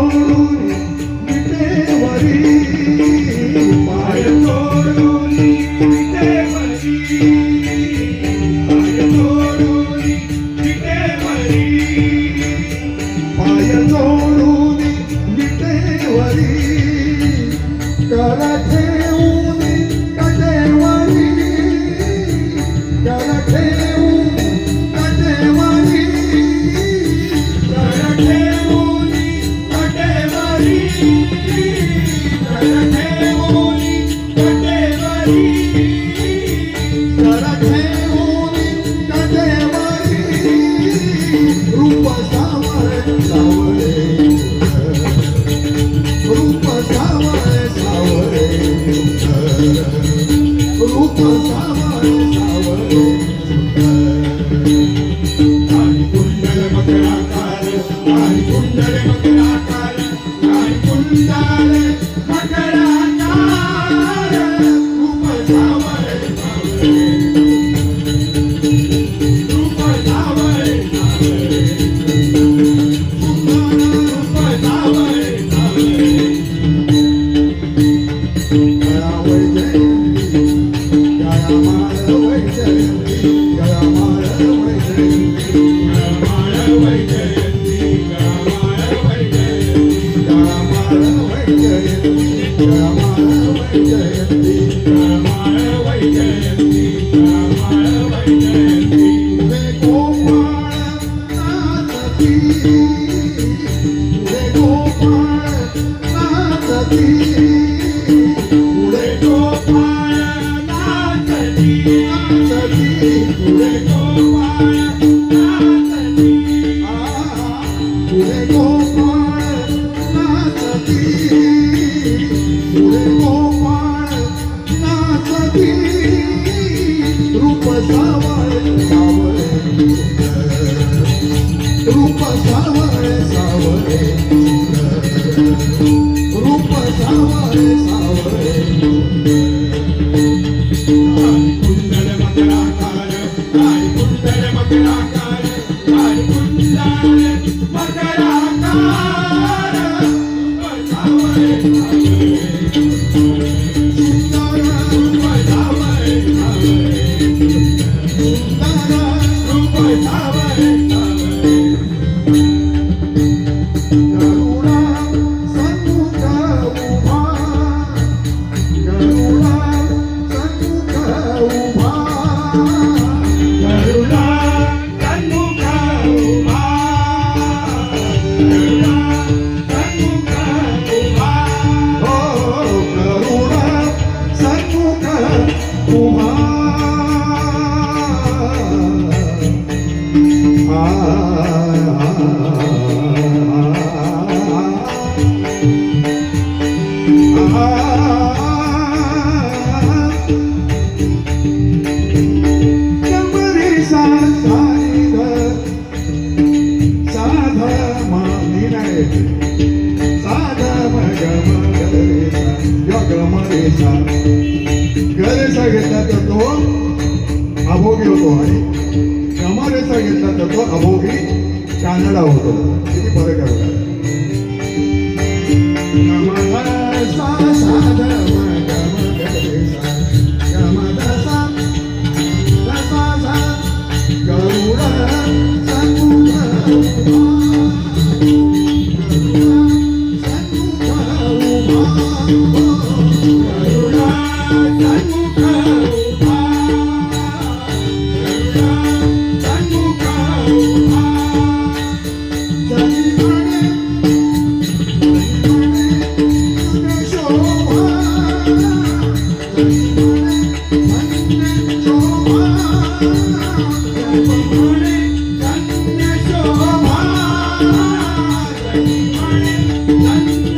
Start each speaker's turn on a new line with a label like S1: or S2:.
S1: तोडून विटेवरी पाय तोडून विटेवरी पाय तोडून विटेवरी पाय तोडून विटेवरी कर ठेवून कटेवरी कर ठेवून कटेवरी कर ठेवून कटेवरी कर ठेवून कटेवरी कर ठेवून कटेवरी रूप सावळे सावळे रूप सावळे सावळे रूप सावळे सावळे आणि कुंडल मकराकार आणि कुंडल मकराकार आणि कुंडल मकराकार रूप सावळे सावळे रूप सावळे सावळे सुंदर रूप सावळे सावळे रूप सावळे सावळे रूप सावळे सावळे कुंडल मकराकार आणि कुंडल मकराकार आणि कुंडल मकराकार रूप सावळे सावळे सुंदर रूप सावळे सावळे सुंदर रूप सावळे सावळे गरुडा सन्मुख उभा गरुडा सन्मुख उभा गरुडा सन्मुख उभा गरुडा सन्मुख उभा हो गरुडा सन्मुख उभा गरेसा घेतला तर तो अभोगी होतो आणि गमारेसा घेतला तर तो अभोगी कानडा होतो. किती फरक आहे
S2: Thank you.